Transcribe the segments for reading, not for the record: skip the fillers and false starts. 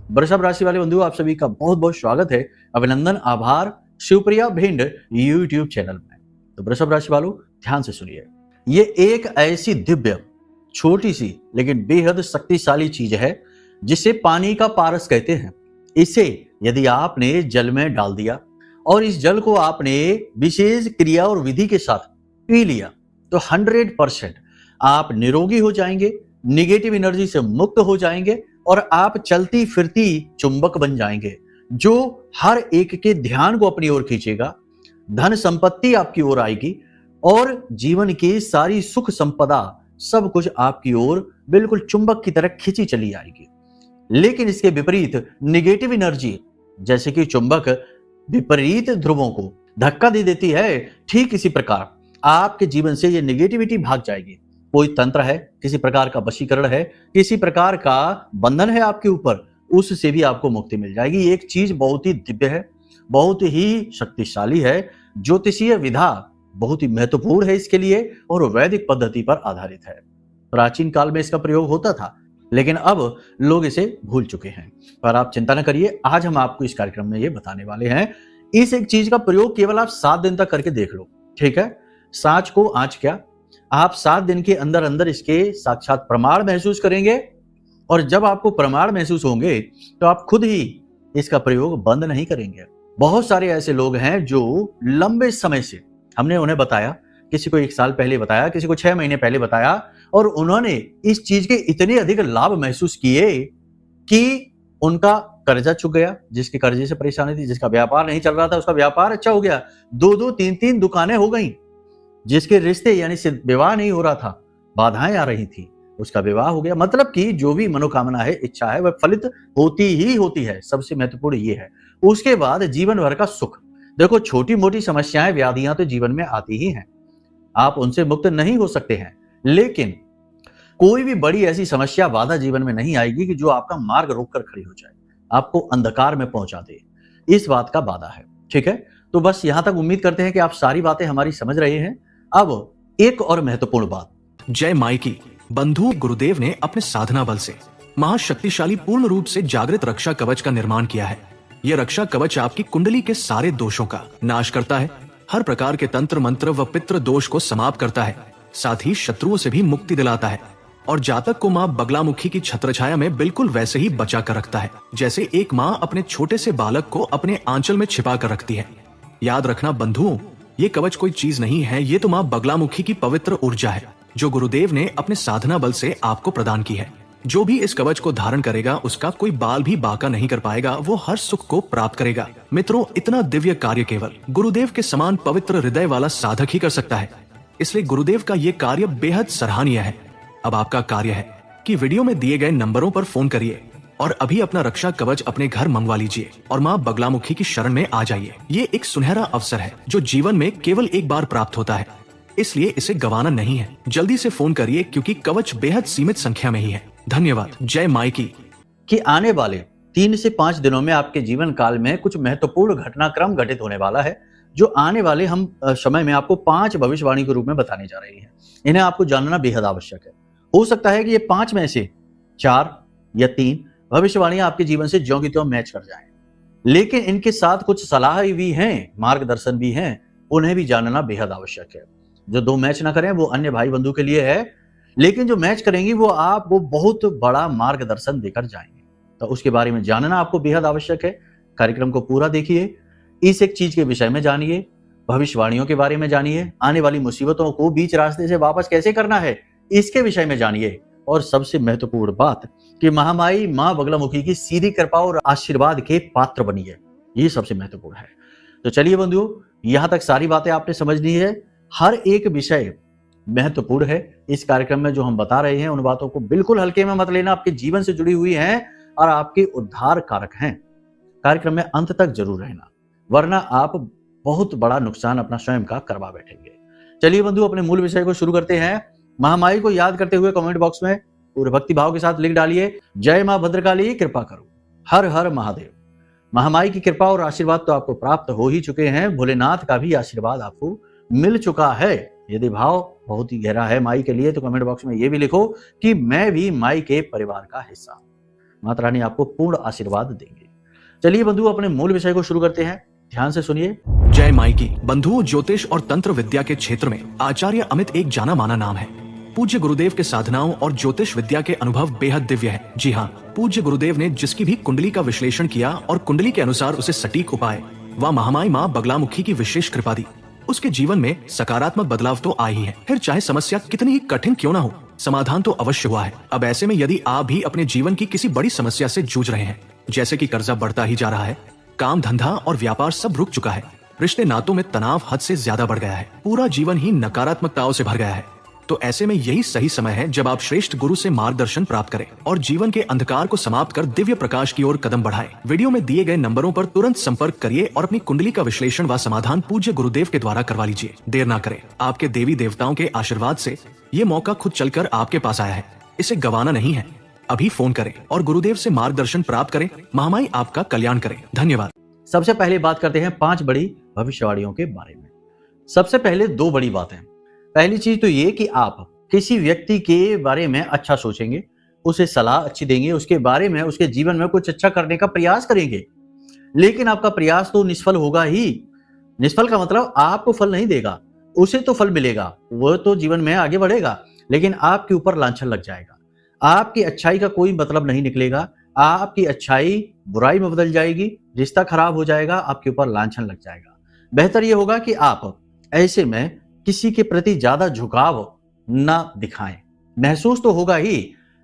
वृषभ राशि वाले बंधुओं, आप सभी का बहुत बहुत स्वागत है। अभिनंदन, आभार शिवप्रिया भिंड यूट्यूब चैनल में। तो वृषभ राशि वालों, ध्यान से सुनिए। ये एक ऐसी दिव्य, छोटी सी लेकिन बेहद शक्तिशाली चीज है जिसे पानी का पारस कहते हैं। इसे यदि आपने जल में डाल दिया और इस जल को आपने विशेष क्रिया और विधि के साथ पी लिया तो 100% आप निरोगी हो जाएंगे, निगेटिव एनर्जी से मुक्त हो जाएंगे और आप चलती फिरती चुंबक बन जाएंगे जो हर एक के ध्यान को अपनी ओर खींचेगा। धन संपत्ति आपकी ओर आएगी और जीवन की सारी सुख संपदा सब कुछ आपकी ओर बिल्कुल चुंबक की तरह खींची चली आएगी। लेकिन इसके विपरीत निगेटिव एनर्जी, जैसे कि चुंबक विपरीत ध्रुवों को धक्का दे देती है, ठीक इसी प्रकार आपके जीवन से ये नेगेटिविटी भाग जाएगी। कोई तंत्र है, किसी प्रकार का वशीकरण है, किसी प्रकार का बंधन है आपके ऊपर, उससे भी आपको मुक्ति मिल जाएगी। एक चीज बहुत ही दिव्य है, बहुत ही शक्तिशाली है। ज्योतिषीय विधा बहुत ही महत्वपूर्ण है इसके लिए और वैदिक पद्धति पर आधारित है। प्राचीन काल में इसका प्रयोग होता था, लेकिन अब लोग इसे भूल चुके हैं। पर आप चिंता न करिए, आज हम आपको इस कार्यक्रम में ये बताने वाले हैं। इस एक चीज का प्रयोग केवल आप 7 दिन तक करके देख लो, ठीक है। सांच को आंच क्या, आप 7 दिन के अंदर अंदर इसके साक्षात प्रमाण महसूस करेंगे और जब आपको प्रमाण महसूस होंगे तो आप खुद ही इसका प्रयोग बंद नहीं करेंगे। बहुत सारे ऐसे लोग हैं जो लंबे समय से, हमने उन्हें बताया, किसी को 1 साल पहले बताया, किसी को 6 महीने पहले बताया और उन्होंने इस चीज के इतने अधिक लाभ महसूस किए कि उनका कर्जा चुक गया। जिसके कर्जे से परेशानी थी, जिसका व्यापार नहीं चल रहा था, उसका व्यापार अच्छा हो गया। 2-2, 3-3 दुकानें हो गई। जिसके रिश्ते यानी विवाह नहीं हो रहा था, बाधाएं आ रही थी, उसका विवाह हो गया। मतलब कि जो भी मनोकामना है, इच्छा है, वह फलित होती ही होती है। सबसे महत्वपूर्ण ये है। उसके बाद जीवन भर का सुख। देखो, छोटी मोटी समस्याएं, व्याधियां तो जीवन में आती ही हैं, आप उनसे मुक्त नहीं हो सकते हैं, लेकिन कोई भी बड़ी ऐसी समस्या, बाधा जीवन में नहीं आएगी कि जो आपका मार्ग रोककर खड़ी हो जाए, आपको अंधकार में पहुंचा दे। इस बात का वादा है, ठीक है। तो बस यहां तक उम्मीद करते हैं कि आप सारी बातें हमारी समझ रहे हैं। अब एक और महत्वपूर्ण बात। जय माई की। बंधु गुरुदेव ने अपने साधना बल से महाशक्तिशाली पूर्ण रूप से जागृत रक्षा कवच का निर्माण किया है। यह रक्षा कवच आपकी कुंडली के सारे दोषों का नाश करता है, हर प्रकार के तंत्र मंत्र व पितृ दोष को समाप्त करता है, साथ ही शत्रुओं से भी मुक्ति दिलाता है और जातक को माँ बगलामुखी की छत्रछाया में बिल्कुल वैसे ही बचा कर रखता है जैसे एक माँ अपने छोटे से बालक को अपने आंचल में छिपा कर रखती है। याद रखना बंधुओं, ये कवच कोई चीज नहीं है, ये तो माँ बगलामुखी की पवित्र ऊर्जा है जो गुरुदेव ने अपने साधना बल से आपको प्रदान की है। जो भी इस कवच को धारण करेगा उसका कोई बाल भी बांका नहीं कर पाएगा, वो हर सुख को प्राप्त करेगा। मित्रों, इतना दिव्य कार्य केवल गुरुदेव के समान पवित्र हृदय वाला साधक ही कर सकता है, इसलिए गुरुदेव का ये कार्य बेहद सराहनीय है। अब आपका कार्य है कि वीडियो में दिए गए नंबरों पर फोन करिए और अभी अपना रक्षा कवच अपने घर मंगवा लीजिए और माँ बगलामुखी की शरण में आ जाइए। ये एक सुनहरा अवसर है जो जीवन में केवल एक बार प्राप्त होता है, इसलिए इसे गंवाना नहीं है। जल्दी से फोन करिए क्योंकि कवच बेहद सीमित संख्या में ही है। धन्यवाद। जय माई की। कि आने वाले 3 से 5 दिनों में आपके जीवन काल में कुछ महत्वपूर्ण घटनाक्रम घटित होने वाला है, जो आने वाले हम समय में आपको 5 भविष्यवाणी के रूप में बताने जा रही है। इन्हें आपको जानना बेहद आवश्यक है। हो सकता है कि ये 5 में से 4 या 3 भविष्यवाणियां आपके जीवन से ज्यों की त्यों मैच कर जाएं, लेकिन इनके साथ कुछ सलाह भी हैं, मार्गदर्शन भी हैं, उन्हें भी जानना बेहद आवश्यक है। जो 2 मैच ना करें वो अन्य भाई बंधु के लिए है, लेकिन जो मैच करेंगी वो आपको बहुत बड़ा मार्गदर्शन देकर जाएंगे। तो उसके बारे में जानना आपको बेहद आवश्यक है। कार्यक्रम को पूरा देखिए, इस एक चीज के विषय में जानिए, भविष्यवाणियों के बारे में जानिए, आने वाली मुसीबतों को बीच रास्ते से वापस कैसे करना है इसके विषय में जानिए, और सबसे महत्वपूर्ण बात कि महामाई माँ बगलामुखी की सीधी कृपा और आशीर्वाद के पात्र बनिए, ये सबसे महत्वपूर्ण है। तो चलिए बंधुओं, यहां तक सारी बातें आपने समझ ली है। हर एक विषय महत्वपूर्ण है। इस कार्यक्रम में जो हम बता रहे हैं उन बातों को बिल्कुल हल्के में मत लेना, आपके जीवन से जुड़ी हुई हैं और आपके उद्धार कारक हैं। कार्यक्रम में अंत तक जरूर रहना, वरना आप बहुत बड़ा नुकसान अपना स्वयं का करवा बैठेंगे। चलिए बंधु, अपने मूल विषय को शुरू करते हैं। महामाई को याद करते हुए कमेंट बॉक्स में पूरे भक्ति भाव के साथ लिख डालिए, जय मां भद्रकाली कृपा करो, हर हर महादेव। महामाई की कृपा और आशीर्वाद तो आपको प्राप्त हो ही चुके हैं, भोलेनाथ का भी आशीर्वाद आपको मिल चुका है। यदि भाव बहुत ही गहरा है माई के लिए तो कमेंट बॉक्स में ये भी लिखो कि मैं भी माई के परिवार का हिस्सा हूं। माता रानी आपको पूर्ण आशीर्वाद देंगे। चलिए बंधु, अपने मूल विषय को शुरू करते हैं, ध्यान से सुनिए। जय माई की। बंधुओं, ज्योतिष और तंत्र विद्या के क्षेत्र में आचार्य अमित एक जाना माना नाम है। पूज्य गुरुदेव के साधनाओं और ज्योतिष विद्या के अनुभव बेहद दिव्य है। जी हाँ, पूज्य गुरुदेव ने जिसकी भी कुंडली का विश्लेषण किया और कुंडली के अनुसार उसे सटीक उपाय व महामाई माँ बगलामुखी की विशेष कृपा दी, उसके जीवन में सकारात्मक बदलाव तो आए ही है। फिर चाहे समस्या कितनी ही कठिन क्यों ना हो, समाधान तो अवश्य हुआ है। अब ऐसे में यदि आप भी अपने जीवन की किसी बड़ी समस्या से जूझ रहे हैं, जैसे कि कर्जा बढ़ता ही जा रहा है, काम धंधा और व्यापार सब रुक चुका है, रिश्ते नातों में तनाव हद से ज्यादा बढ़ गया है, पूरा जीवन ही नकारात्मकताओं से भर गया है, तो ऐसे में यही सही समय है जब आप श्रेष्ठ गुरु से मार्गदर्शन प्राप्त करें और जीवन के अंधकार को समाप्त कर दिव्य प्रकाश की ओर कदम बढ़ाएं। वीडियो में दिए गए नंबरों पर तुरंत संपर्क करिए और अपनी कुंडली का विश्लेषण व समाधान पूज्य गुरुदेव के द्वारा करवा लीजिए। देर ना करें, आपके देवी देवताओं के आशीर्वाद से ये मौका खुद चलकर आपके पास आया है, इसे गंवाना नहीं है। अभी फोन करें और गुरुदेव से मार्गदर्शन प्राप्त करें। महामाई आपका कल्याण करें। धन्यवाद। सबसे पहले बात करते हैं 5 बड़ी भविष्यवाणियों के बारे में। सबसे पहले 2 बड़ी बातें। पहली चीज तो ये कि आप किसी व्यक्ति के बारे में अच्छा सोचेंगे, उसे सलाह अच्छी देंगे, उसके बारे में, उसके जीवन में कुछ अच्छा करने का प्रयास करेंगे, लेकिन आपका प्रयास तो निष्फल होगा ही। निष्फल का मतलब आपको फल नहीं देगा, उसे तो फल मिलेगा, वह तो जीवन में आगे बढ़ेगा, लेकिन आपके ऊपर लांछन लग जाएगा। आपकी अच्छाई का कोई मतलब नहीं निकलेगा, आपकी अच्छाई बुराई में बदल जाएगी, रिश्ता खराब हो जाएगा, आपके ऊपर लांछन लग जाएगा। बेहतर यह होगा कि आप ऐसे में किसी के प्रति ज्यादा झुकाव ना दिखाएं। महसूस तो होगा ही,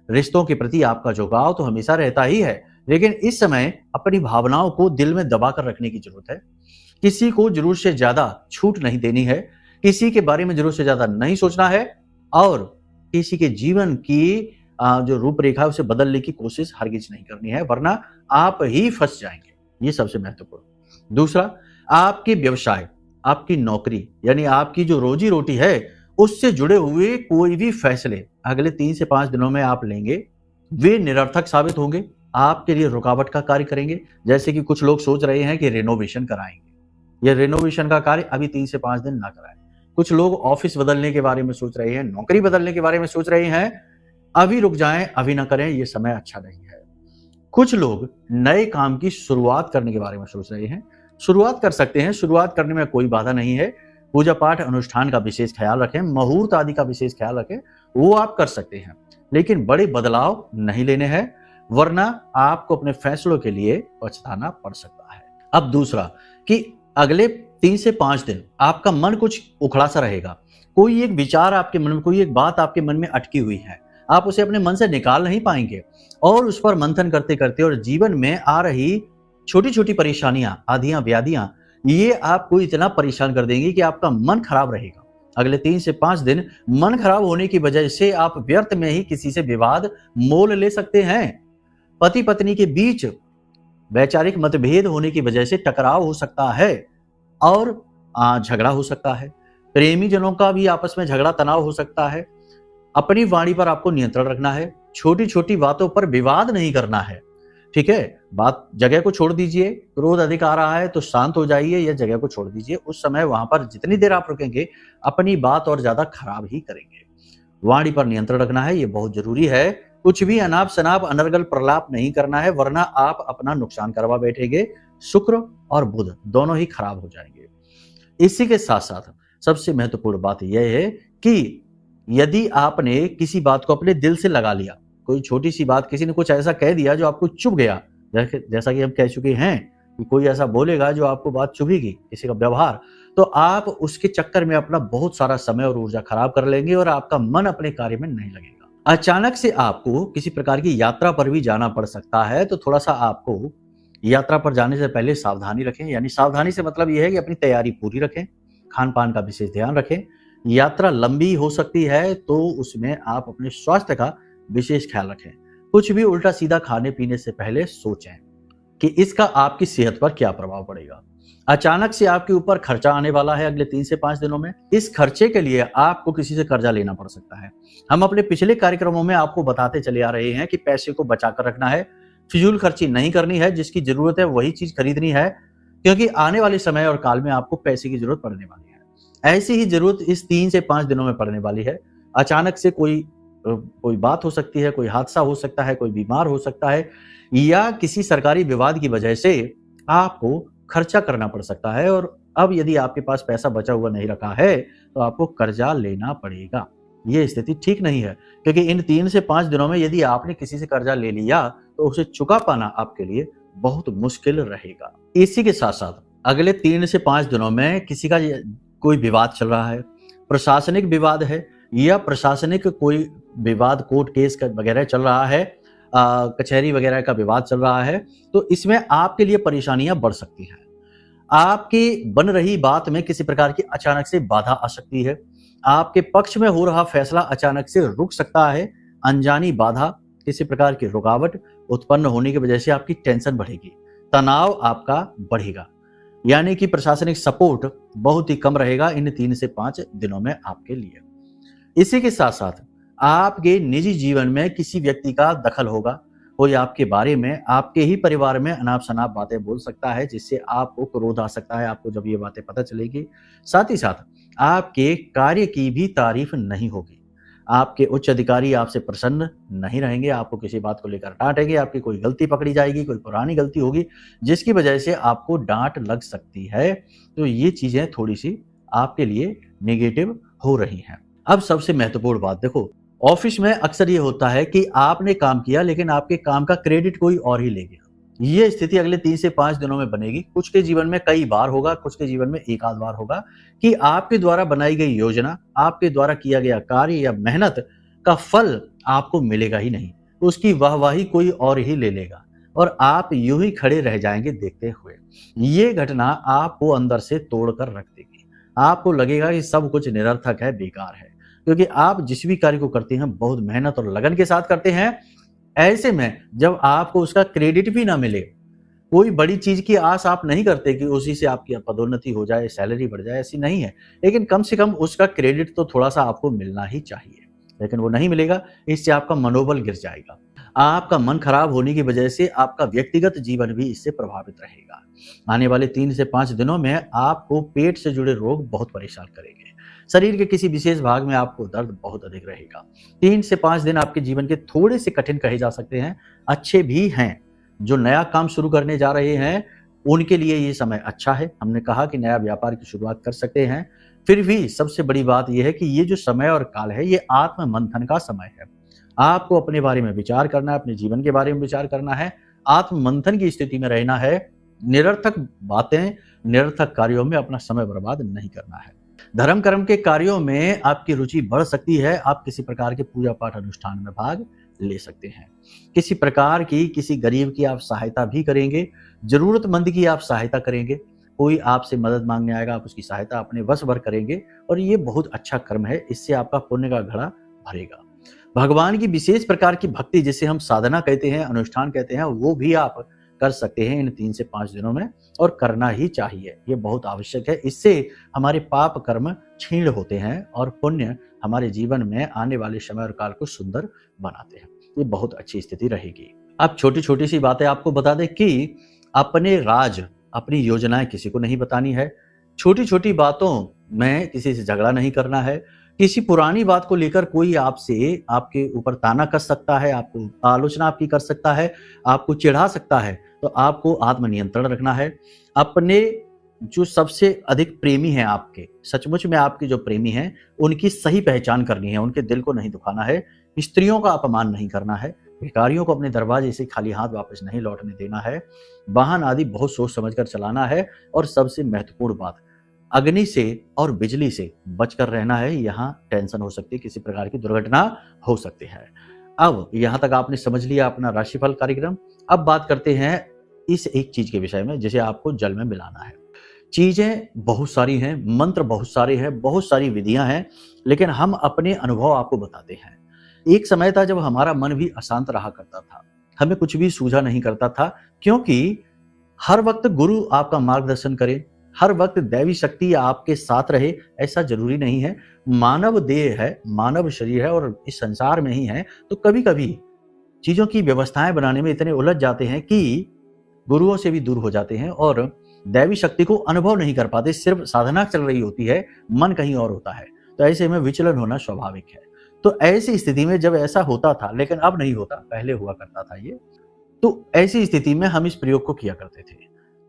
रिश्तों के प्रति आपका झुकाव तो हमेशा रहता ही है, लेकिन इस समय अपनी भावनाओं को दिल में दबा कर रखने की जरूरत है। किसी को जरूरत से ज्यादा छूट नहीं देनी है, किसी के बारे में जरूरत से ज्यादा नहीं सोचना है और किसी के जीवन की जो रूपरेखा है उसे बदलने की कोशिश हरगिज नहीं करनी है, वरना आप ही फंस जाएंगे। ये सबसे महत्वपूर्ण। दूसरा, आपके व्यवसाय, आपकी नौकरी यानी आपकी जो रोजी रोटी है उससे जुड़े हुए कोई भी फैसले अगले 3 से 5 दिनों में आप लेंगे, वे निरर्थक साबित होंगे, आपके लिए रुकावट का कार्य करेंगे। जैसे कि कुछ लोग सोच रहे हैं कि रेनोवेशन कराएंगे, ये रेनोवेशन का कार्य अभी 3 से 5 दिन ना कराएं। कुछ लोग ऑफिस बदलने के बारे में सोच रहे हैं, नौकरी बदलने के बारे में सोच रहे हैं, अभी रुक जाएं, अभी ना करें, ये समय अच्छा नहीं है। कुछ लोग नए काम की शुरुआत करने के बारे में सोच रहे हैं, शुरुआत कर सकते हैं, शुरुआत करने में कोई बाधा नहीं है। पूजा पाठ अनुष्ठान का विशेष ख्याल रखें, मुहूर्त आदि का विशेष ख्याल रखें, वो आप कर सकते हैं, लेकिन बड़े बदलाव नहीं लेने हैं, वरना आपको अपने फैसलों के लिए पछताना पड़ सकता है। अब दूसरा कि अगले 3 से 5 दिन आपका मन कुछ उखड़ा सा रहेगा, कोई एक विचार आपके मन में, कोई एक बात आपके मन में अटकी हुई है, आप उसे अपने मन से निकाल नहीं पाएंगे और उस पर मंथन करते करते और जीवन में आ रही छोटी छोटी परेशानियां, आधियां, व्याधियां, ये आपको इतना परेशान कर देंगी कि आपका मन खराब रहेगा। अगले 3 से 5 दिन मन खराब होने की वजह से आप व्यर्थ में ही किसी से विवाद मोल ले सकते हैं। पति पत्नी के बीच वैचारिक मतभेद होने की वजह से टकराव हो सकता है और झगड़ा हो सकता है। प्रेमी जनों का भी आपस में झगड़ा तनाव हो सकता है। अपनी वाणी पर आपको नियंत्रण रखना है, छोटी छोटी बातों पर विवाद नहीं करना है, ठीक है। बात जगह को छोड़ दीजिए, क्रोध अधिक आ रहा है तो शांत हो जाइए या जगह को छोड़ दीजिए। उस समय वहां पर जितनी देर आप रुकेंगे अपनी बात और ज्यादा खराब ही करेंगे। वाणी पर नियंत्रण रखना है, ये बहुत जरूरी है। कुछ भी अनाप शनाप अनर्गल प्रलाप नहीं करना है, वरना आप अपना नुकसान करवा बैठेंगे। शुक्र और बुध दोनों ही खराब हो जाएंगे। इसी के साथ साथ सबसे महत्वपूर्ण बात यह है कि यदि आपने किसी बात को अपने दिल से लगा लिया, कोई छोटी सी बात किसी ने कुछ ऐसा कह दिया जो आपको चुभ गया, जैसा कि हम कह चुके हैं कि कोई ऐसा बोलेगा जो आपको बात चुभेगी, किसी का व्यवहार, तो आप उसके चक्कर में अपना बहुत सारा समय और ऊर्जा खराब कर लेंगे और आपका मन अपने कार्य में नहीं लगेगा। अचानक से आपको किसी प्रकार की यात्रा पर भी जाना पड़ सकता है, तो थोड़ा सा आपको यात्रा पर जाने से पहले सावधानी रखें। यानी सावधानी से मतलब यह है कि अपनी तैयारी पूरी रखें, खान पान का विशेष ध्यान रखें। यात्रा लंबी हो सकती है तो उसमें आप अपने स्वास्थ्य का विशेष ख्याल रखें। कुछ भी उल्टा सीधा खाने पीने से पहले सोचें कि इसका आपकी सेहत पर क्या प्रभाव पड़ेगा। अचानक से आपके ऊपर खर्चा आने वाला है अगले 3 से 5 दिनों में। इस खर्चे के लिए आपको किसी से कर्जा लेना पड़ सकता है। हम अपने पिछले कार्यक्रमों में आपको बताते चले आ रहे हैं कि पैसे को बचाकर रखना है, फिजूल खर्ची नहीं करनी है, जिसकी जरूरत है वही चीज खरीदनी है, क्योंकि आने वाले समय और काल में आपको पैसे की जरूरत पड़ने वाली है। ऐसी ही जरूरत इस 3 से 5 दिनों में पड़ने वाली है। अचानक से कोई कोई बात हो सकती है, कोई हादसा हो सकता है, कोई बीमार हो सकता है, या किसी सरकारी विवाद की वजह से आपको खर्चा करना पड़ सकता है, और अब यदि आपके पास पैसा बचा हुआ नहीं रखा है तो आपको कर्जा लेना पड़ेगा। ये स्थिति ठीक नहीं है, क्योंकि इन 3 से 5 दिनों में यदि आपने किसी से कर्जा ले लिया तो उसे चुका पाना आपके लिए बहुत मुश्किल रहेगा। इसी के साथ साथ अगले 3 से 5 दिनों में किसी का कोई विवाद चल रहा है, प्रशासनिक विवाद है, या प्रशासनिक कोई विवाद कोर्ट केस का वगैरह चल रहा है, कचहरी वगैरह का विवाद चल रहा है, तो इसमें आपके लिए परेशानियां बढ़ सकती हैं। आपकी बन रही बात में किसी प्रकार की अचानक से बाधा आ सकती है। आपके पक्ष में हो रहा फैसला अचानक से रुक सकता है। अनजानी बाधा, किसी प्रकार की रुकावट उत्पन्न होने की वजह से आपकी टेंशन बढ़ेगी, तनाव आपका बढ़ेगा, यानी कि प्रशासनिक सपोर्ट बहुत ही कम रहेगा इन 3 से 5 दिनों में आपके लिए। इसी के साथ साथ आपके निजी जीवन में किसी व्यक्ति का दखल होगा, कोई आपके बारे में, आपके ही परिवार में अनाप शनाप बातें बोल सकता है, जिससे आपको क्रोध आ सकता है आपको जब ये बातें पता चलेगी। साथ ही साथ आपके कार्य की भी तारीफ नहीं होगी। आपके उच्च अधिकारी आपसे प्रसन्न नहीं रहेंगे, आपको किसी बात को लेकर डांटेंगे, आपकी कोई गलती पकड़ी जाएगी, कोई पुरानी गलती होगी जिसकी वजह से आपको डांट लग सकती है। तो ये चीजें थोड़ी सी आपके लिए नेगेटिव हो रही हैं। अब सबसे महत्वपूर्ण बात देखो, ऑफिस में अक्सर ये होता है कि आपने काम किया लेकिन आपके काम का क्रेडिट कोई और ही ले गया। ये स्थिति अगले 3 से 5 दिनों में बनेगी। कुछ के जीवन में कई बार होगा, कुछ के जीवन में एक आध बार होगा कि आपके द्वारा बनाई गई योजना, आपके द्वारा किया गया कार्य या मेहनत का फल आपको मिलेगा ही नहीं, उसकी वाहवाही कोई और ही ले लेगा और आप यूं ही खड़े रह जाएंगे देखते हुए। ये घटना आपको अंदर से तोड़कर रख देगी। आपको लगेगा कि सब कुछ निरर्थक है, बेकार है, क्योंकि आप जिस भी कार्य को करते हैं बहुत मेहनत और लगन के साथ करते हैं। ऐसे में जब आपको उसका क्रेडिट भी ना मिले, कोई बड़ी चीज की आस आप नहीं करते कि उसी से आपकी पदोन्नति हो जाए, सैलरी बढ़ जाए, ऐसी नहीं है, लेकिन कम से कम उसका क्रेडिट तो थोड़ा सा आपको मिलना ही चाहिए, लेकिन वो नहीं मिलेगा। इससे आपका मनोबल गिर जाएगा, आपका मन खराब होने की वजह से आपका व्यक्तिगत जीवन भी इससे प्रभावित रहेगा। आने वाले 3 से 5 दिनों में आपको पेट से जुड़े रोग बहुत परेशान करेंगे। शरीर के किसी विशेष भाग में आपको दर्द बहुत अधिक रहेगा। 3 से 5 दिन आपके जीवन के थोड़े से कठिन कहे जा सकते हैं, अच्छे भी हैं। जो नया काम शुरू करने जा रहे हैं उनके लिए ये समय अच्छा है। हमने कहा कि नया व्यापार की शुरुआत कर सकते हैं। फिर भी सबसे बड़ी बात यह है कि ये जो समय और काल है ये आत्म मंथन का समय है। आपको अपने बारे में विचार करना है, अपने जीवन के बारे में विचार करना है, आत्म मंथन की स्थिति में रहना है। निरर्थक बातें, निरर्थक कार्यों में अपना समय बर्बाद नहीं करना है। धर्म कर्म के कार्यों में आपकी रुचि बढ़ सकती है। आप किसी प्रकार के पूजा पाठ अनुष्ठान में भाग ले सकते हैं। किसी प्रकार की किसी गरीब की आप सहायता भी करेंगे, जरूरतमंद की आप सहायता करेंगे। कोई आपसे मदद मांगने आएगा, आप उसकी सहायता अपने वश भर करेंगे और ये बहुत अच्छा कर्म है। इससे आपका पुण्य का घड़ा भरेगा। भगवान की विशेष प्रकार की भक्ति, जिसे हम साधना कहते हैं, अनुष्ठान कहते हैं, वो भी आप कर सकते हैं इन 3 से 5 दिनों में, और करना ही चाहिए। ये बहुत आवश्यक है। इससे हमारे पाप कर्म क्षीण होते हैं और पुण्य हमारे जीवन में आने वाले समय और काल को सुंदर बनाते हैं। ये बहुत अच्छी स्थिति रहेगी। अब छोटी छोटी सी बातें आपको बता दें कि अपने राज, अपनी योजनाएं किसी को नहीं बतानी है। छोटी छोटी बातों में किसी से झगड़ा नहीं करना है। किसी पुरानी बात को लेकर कोई आपसे, आपके ऊपर ताना कस सकता है, आपको आलोचना आपकी कर सकता है, आपको चिढ़ा सकता है, तो आपको आत्मनियंत्रण रखना है। अपने जो सबसे अधिक प्रेमी हैं आपके, सचमुच में आपके जो प्रेमी हैं, उनकी सही पहचान करनी है, उनके दिल को नहीं दुखाना है। स्त्रियों का अपमान नहीं करना है। भिखारियों को अपने दरवाजे से खाली हाथ वापस नहीं लौटने देना है। वाहन आदि बहुत सोच समझकर चलाना है। और सबसे महत्वपूर्ण बात, अग्नि से और बिजली से बचकर रहना है। यहाँ टेंशन हो सकती है, किसी प्रकार की दुर्घटना हो सकती है। अब यहाँ तक आपने समझ लिया अपना राशिफल कार्यक्रम। अब बात करते हैं इस एक चीज के विषय में जिसे आपको जल में मिलाना है। चीजें बहुत सारी हैं, मंत्र बहुत सारे हैं, बहुत सारी विधियां हैं, लेकिन हम अपने अनुभव आपको बताते हैं। एक समय था जब हमारा मन भी अशांत रहा करता था, हमें कुछ भी सूझा नहीं करता था, क्योंकि हर वक्त गुरु आपका मार्गदर्शन करे, हर वक्त दैवी शक्ति आपके साथ रहे, ऐसा जरूरी नहीं है। मानव देह है, मानव शरीर है और इस संसार में ही है, तो कभी कभी चीजों की व्यवस्थाएं बनाने में इतने उलझ जाते हैं कि गुरुओं से भी दूर हो जाते हैं और दैवी शक्ति को अनुभव नहीं कर पाते। सिर्फ साधना चल रही होती है, मन कहीं और होता है, तो ऐसे में विचलन होना स्वाभाविक है। तो ऐसी स्थिति में जब ऐसा होता था, लेकिन अब नहीं होता, पहले हुआ करता था ये, तो ऐसी स्थिति में हम इस प्रयोग को किया करते थे।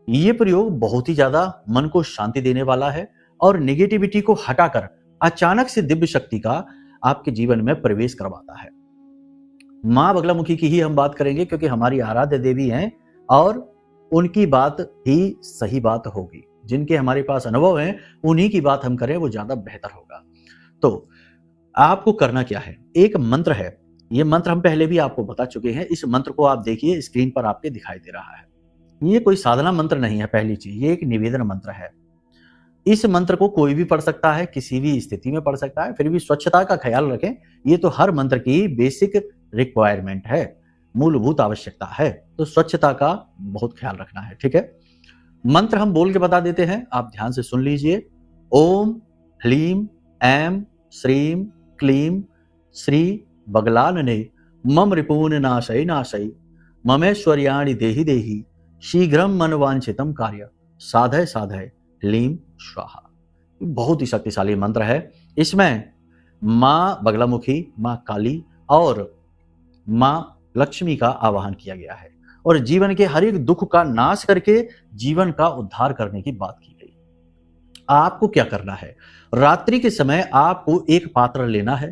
ये प्रयोग बहुत ही ज्यादा मन को शांति देने वाला है और नेगेटिविटी को हटाकर अचानक से दिव्य शक्ति का आपके जीवन में प्रवेश करवाता है। मां बगलामुखी की ही हम बात करेंगे क्योंकि हमारी आराध्य देवी हैं और उनकी बात ही सही बात होगी। जिनके हमारे पास अनुभव हैं उन्हीं की बात हम करें, वो ज्यादा बेहतर होगा। तो आपको करना क्या है, एक मंत्र है, ये मंत्र हम पहले भी आपको बता चुके हैं। इस मंत्र को आप देखिए, स्क्रीन पर आपके दिखाई दे रहा है। ये कोई साधना मंत्र नहीं है, पहली चीज, ये एक निवेदन मंत्र है। इस मंत्र को कोई भी पढ़ सकता है, किसी भी स्थिति में पढ़ सकता है। फिर भी स्वच्छता का ख्याल रखें, ये तो हर मंत्र की बेसिक रिक्वायरमेंट है, मूलभूत आवश्यकता है, तो स्वच्छता का बहुत ख्याल रखना है, ठीक है। मंत्र हम बोल के बता देते हैं, आप ध्यान से सुन लीजिए। ओम ह्लीम ऐं श्रीं क्लीं श्री बगलानने मम रिपून नाशय नाशय ममेश्वर्याणि देहि देहि शीघ्रम मनवांछितम कार्य साधय साधय लीम स्वाहा। बहुत ही शक्तिशाली मंत्र है। इसमें मां बगलामुखी, मां काली और मां लक्ष्मी का आवाहन किया गया है और जीवन के हर एक दुख का नाश करके जीवन का उद्धार करने की बात की गई। आपको क्या करना है, रात्रि के समय आपको एक पात्र लेना है।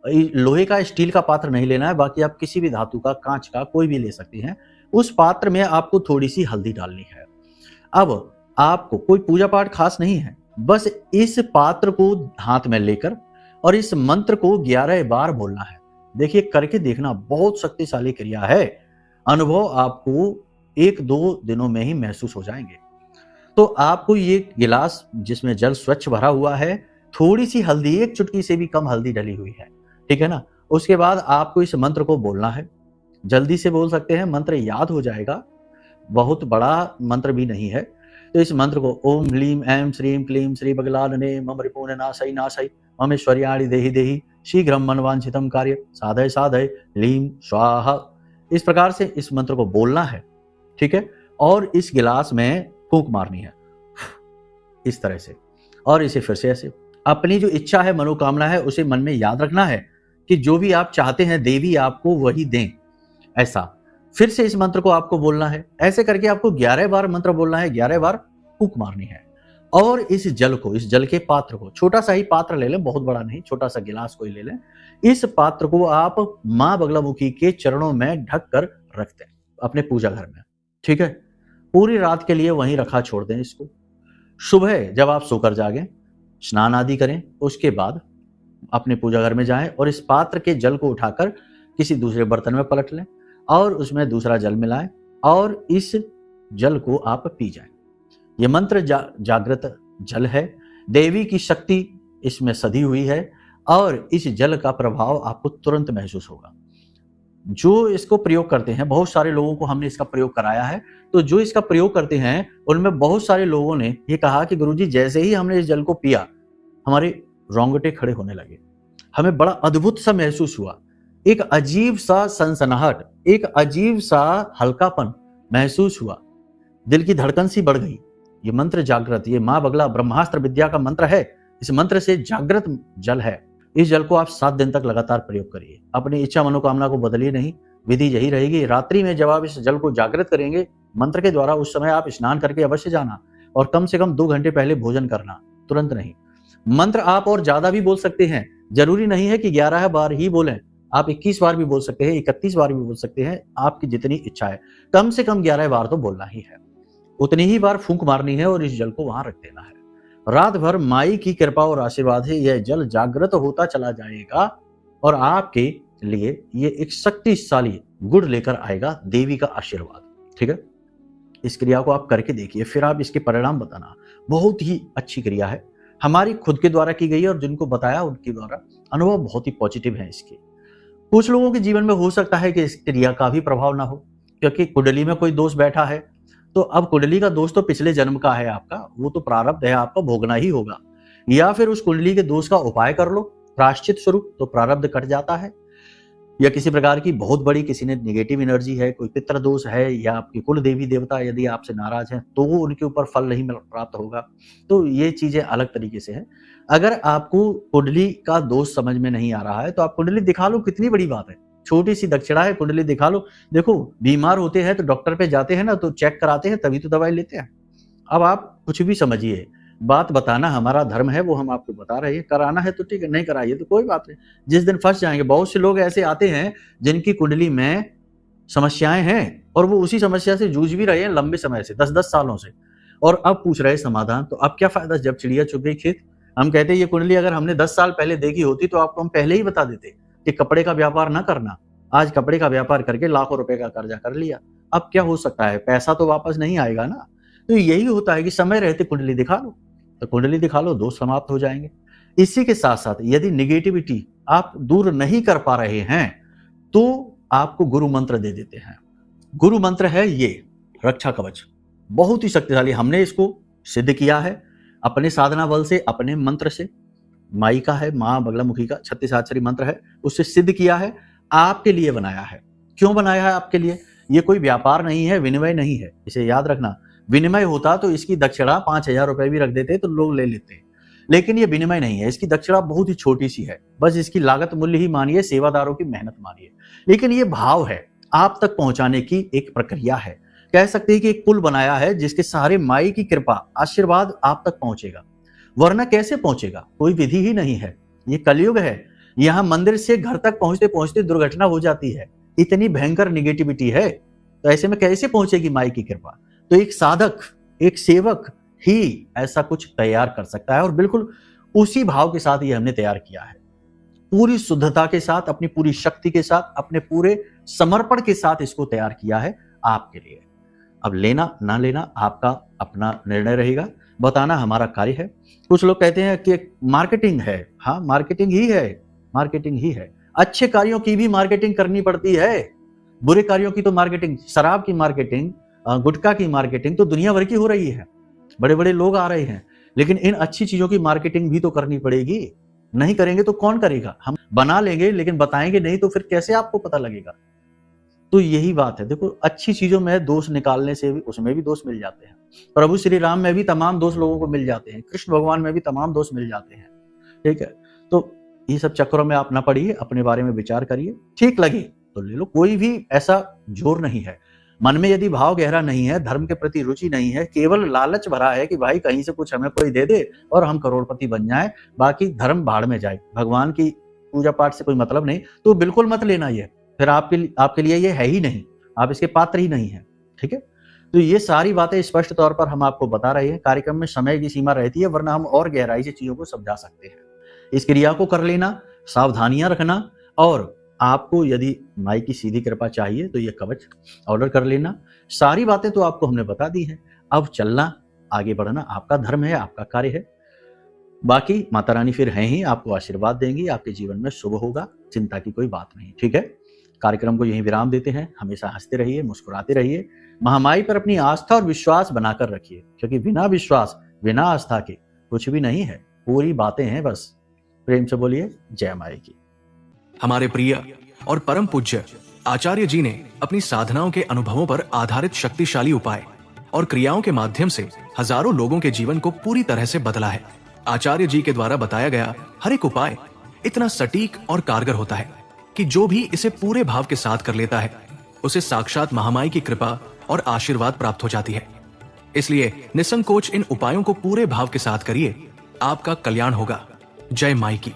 लोहे का, स्टील का पात्र नहीं लेना है, बाकी आप किसी भी धातु का, कांच का, कोई भी ले सकती हैं। उस पात्र में आपको थोड़ी सी हल्दी डालनी है। अब आपको कोई पूजा पाठ खास नहीं है, बस इस पात्र को हाथ में लेकर और इस मंत्र को 11 बार बोलना है। देखिए, करके देखना, बहुत शक्तिशाली क्रिया है। अनुभव आपको 1-2 दिनों में ही महसूस हो जाएंगे। तो आपको ये गिलास जिसमें जल स्वच्छ भरा हुआ है, थोड़ी सी हल्दी, एक चुटकी से भी कम हल्दी डली हुई है, ठीक है ना। उसके बाद आपको इस मंत्र को बोलना है। जल्दी से बोल सकते हैं, मंत्र याद हो जाएगा, बहुत बड़ा मंत्र भी नहीं है। तो इस मंत्र को ओम ह्लीं ऐं श्रीं क्लीं श्री बगलानने मम रिपून नाशय नाशय ममेश्वर्याणि देहि देहि शीघ्रम मनवांछितम कार्य साधय साधय लीं स्वाहा, इस प्रकार से इस मंत्र को बोलना है, ठीक है। और इस गिलास में फूंक मारनी है इस तरह से, और इसे फिर से ऐसे। अपनी जो इच्छा है, मनोकामना है, उसे मन में याद रखना है कि जो भी आप चाहते हैं देवी आपको वही दें, ऐसा। फिर से इस मंत्र को आपको बोलना है। ऐसे करके आपको 11 बार मंत्र बोलना है, 11 बार फूंक मारनी है। और इस जल को, इस जल के पात्र को, छोटा सा ही पात्र ले लें, बहुत बड़ा नहीं, छोटा सा गिलास कोई ले लें। इस पात्र को आप मां बगलामुखी के चरणों में ढक कर रख दें अपने पूजा घर में, ठीक है। पूरी रात के लिए वहीं रखा छोड़ दें इसको। सुबह जब आप सोकर जागें, स्नान आदि करें, उसके बाद अपने पूजा घर में जाएं और इस पात्र के जल को उठाकर किसी दूसरे बर्तन में पलट लें और उसमें दूसरा जल मिलाएं और इस जल को आप पी जाएं। यह मंत्र जागृत जल है, देवी की शक्ति इसमें सधी हुई है और इस जल का प्रभाव आपको तुरंत महसूस होगा। जो इसको प्रयोग करते हैं, बहुत सारे लोगों को हमने इसका प्रयोग कराया है, तो जो इसका प्रयोग करते हैं उनमें बहुत सारे लोगों ने ये कहा कि गुरुजी, जैसे ही हमने इस जल को पिया, हमारे रोंगटे खड़े होने लगे, हमें बड़ा अद्भुत सा महसूस हुआ, एक अजीब सा सनसनाहट, एक अजीब सा हल्कापन महसूस हुआ, दिल की धड़कन सी बढ़ गई। ये मंत्र जागृत, ये मां बगला ब्रह्मास्त्र विद्या का मंत्र है। इस मंत्र से जागृत जल है। इस जल को आप 7 दिन तक लगातार प्रयोग करिए। अपनी इच्छा मनोकामना को बदलिए नहीं, विधि यही रहेगी। रात्रि में जब आप इस जल को जागृत करेंगे मंत्र के द्वारा, उस समय आप स्नान करके अवश्य जाना और कम से कम 2 घंटे पहले भोजन करना, तुरंत नहीं। मंत्र आप और ज्यादा भी बोल सकते हैं, जरूरी नहीं है कि 11 बार ही बोलें, आप 21 बार भी बोल सकते हैं, 31 बार भी बोल सकते हैं, आपकी जितनी इच्छा है। कम से कम 11 बार तो बोलना ही है, उतनी ही बार फूंक मारनी है और इस जल को वहां रख देना है। रात भर माई की कृपा और आशीर्वाद है, यह जल जागृत होता चला जाएगा और आपके लिए ये एक शक्तिशाली गुण लेकर आएगा, देवी का आशीर्वाद, ठीक है। इस क्रिया को आप करके देखिए, फिर आप इसके परिणाम बताना। बहुत ही अच्छी क्रिया है, हमारी खुद के द्वारा की गई है और जिनको बताया उनके द्वारा अनुभव बहुत ही पॉजिटिव है इसके। कुछ लोगों के जीवन में हो सकता है कि इस क्रिया का भी प्रभाव ना हो, क्योंकि कुंडली में कोई दोष बैठा है, तो अब कुंडली का दोष तो पिछले जन्म का है आपका, वो तो प्रारब्ध है, आपका भोगना ही होगा। या फिर उस कुंडली के दोष का उपाय कर लो प्रायश्चित स्वरूप, तो प्रारब्ध कट जाता है। या किसी प्रकार की बहुत बड़ी किसी ने नेगेटिव एनर्जी है, कोई पितृ दोष है, या आपकी कुल देवी देवता यदि आपसे नाराज हैं तो वो उनके ऊपर फल नहीं प्राप्त होगा। तो ये चीजें अलग तरीके से है। अगर आपको कुंडली का दोष समझ में नहीं आ रहा है तो आप कुंडली दिखा लो, कितनी बड़ी बात है, छोटी सी दक्षिणा है, कुंडली दिखा लो। देखो बीमार होते हैं तो डॉक्टर पे जाते हैं ना, तो चेक कराते हैं तभी तो दवाई लेते हैं। अब आप कुछ भी समझिए, बात बताना हमारा धर्म है, वो हम आपको बता रहे हैं। कराना है तो ठीक है, नहीं कराइए तो कोई बात नहीं। जिस दिन फंस जाएंगे, बहुत से लोग ऐसे आते हैं जिनकी कुंडली में समस्याएं हैं और वो उसी समस्या से जूझ भी रहे हैं लंबे समय से, 10-10 सालों से, और अब पूछ रहे समाधान। तो अब क्या फायदा जब चिड़िया चुग गई खेत। हम कहते हैं ये कुंडली अगर हमने 10 साल पहले देखी होती तो आपको हम पहले ही बता देते कि कपड़े का व्यापार ना करना। आज कपड़े का व्यापार करके लाखों रुपए का कर्जा कर लिया। अब क्या हो सकता है, पैसा तो वापस नहीं आएगा ना। तो यही होता है कि समय रहते कुंडली दिखा लो, तो कुंडली दिखा लो, दोष समाप्त हो जाएंगे। इसी के साथ साथ यदि निगेटिविटी आप दूर नहीं कर पा रहे हैं तो आपको गुरु मंत्र दे देते हैं। गुरु मंत्र है ये रक्षा कवच, बहुत ही शक्तिशाली। हमने इसको सिद्ध किया है अपने साधना बल से, अपने मंत्र से। माई का है, माँ बगलामुखी का 36 मंत्र है, उससे सिद्ध किया है, आपके लिए बनाया है। क्यों बनाया है आपके लिए? ये कोई व्यापार नहीं है, विनिमय नहीं है, इसे याद रखना। विनिमय होता तो इसकी दक्षिणा 5,000 रुपए भी रख देते तो लोग ले लेते, लेकिन ये विनिमय नहीं है। इसकी दक्षिणा बहुत ही छोटी सी है, बस इसकी लागत मूल्य ही मानिए, सेवादारों की मेहनत मानिए। लेकिन ये भाव है, आप तक पहुंचाने की एक प्रक्रिया है। कह सकते हैं कि एक पुल बनाया है जिसके सहारे माई की कृपा, आशीर्वाद आप तक पहुंचेगा। वरना कैसे पहुंचेगा? कोई विधि ही नहीं है। ये कलयुग है, यहाँ मंदिर से घर तक पहुंचते पहुंचते दुर्घटना हो जाती है, इतनी भयंकर निगेटिविटी है। तो ऐसे में कैसे पहुंचेगी माई की कृपा? तो एक साधक, एक सेवक ही ऐसा कुछ तैयार कर सकता है, और बिल्कुल उसी भाव के साथ ये हमने तैयार किया है। पूरी शुद्धता के साथ, अपनी पूरी शक्ति के साथ, अपने पूरे समर्पण के साथ इसको तैयार किया है आपके लिए। अब लेना ना लेना आपका अपना निर्णय रहेगा, बताना हमारा कार्य है। कुछ लोग कहते हैं कि मार्केटिंग है। हाँ, मार्केटिंग ही है, मार्केटिंग ही है। अच्छे कार्यों की भी मार्केटिंग करनी पड़ती है, बुरे कार्यों की तो मार्केटिंग, शराब की मार्केटिंग, गुटखा की मार्केटिंग तो दुनिया भर की हो रही है, बड़े बड़े लोग आ रहे हैं, लेकिन इन अच्छी चीजों की मार्केटिंग भी तो करनी पड़ेगी। नहीं करेंगे तो कौन करेगा? हम बना लेंगे लेकिन बताएंगे नहीं तो फिर कैसे आपको पता लगेगा? तो यही बात है। देखो, अच्छी चीजों में दोष निकालने से भी उसमें भी दोष मिल जाते हैं। प्रभु श्री राम में भी तमाम दोष लोगों को मिल जाते हैं, कृष्ण भगवान में भी तमाम दोष मिल जाते हैं। ठीक है, तो ये सब चक्करों में आप ना पड़िए, अपने बारे में विचार करिए, ठीक लगे तो ले लो, कोई भी ऐसा जोर नहीं है। मन में यदि भाव गहरा नहीं है, धर्म के प्रति रुचि नहीं है, केवल लालच भरा है कि भाई कहीं से कुछ हमें कोई दे दे और हम करोड़पति बन जाएं, बाकी धर्म भाड़ में जाए, भगवान की पूजा पाठ से कोई मतलब नहीं, तो बिल्कुल मत लेना ये। फिर आपके लिए ये है ही नहीं, आप इसके पात्र ही नहीं है। ठीक है, तो ये सारी बातें स्पष्ट तौर पर हम आपको बता रहे हैं। कार्यक्रम में समय की सीमा रहती है, वरना हम और गहराई से चीजों को समझा सकते हैं। इस क्रिया को कर लेना, सावधानियां रखना, और आपको यदि माई की सीधी कृपा चाहिए तो ये कवच ऑर्डर कर लेना। सारी बातें तो आपको हमने बता दी हैं। अब चलना, आगे बढ़ना आपका धर्म है, आपका कार्य है। बाकी माता रानी फिर हैं ही, आपको आशीर्वाद देंगी, आपके जीवन में शुभ होगा, चिंता की कोई बात नहीं। ठीक है, कार्यक्रम को यहीं विराम देते हैं। हमेशा हंसते रहिए, मुस्कुराते रहिए, महामाई पर अपनी आस्था और विश्वास बनाकर रखिए, क्योंकि बिना विश्वास, बिना आस्था के कुछ भी नहीं है, पूरी बातें हैं बस। प्रेम से बोलिए जय माई की। हमारे प्रिय और परम पूज्य आचार्य जी ने अपनी साधनाओं के अनुभवों पर आधारित शक्तिशाली उपाय और क्रियाओं के माध्यम से हजारों लोगों के जीवन को पूरी तरह से बदला है। आचार्य जी के द्वारा बताया गया हर एक उपाय इतना सटीक और कारगर होता है कि जो भी इसे पूरे भाव के साथ कर लेता है, उसे साक्षात महामाई की कृपा और आशीर्वाद प्राप्त हो जाती है। इसलिए निसंकोच इन उपायों को पूरे भाव के साथ करिए, आपका कल्याण होगा। जय माई की।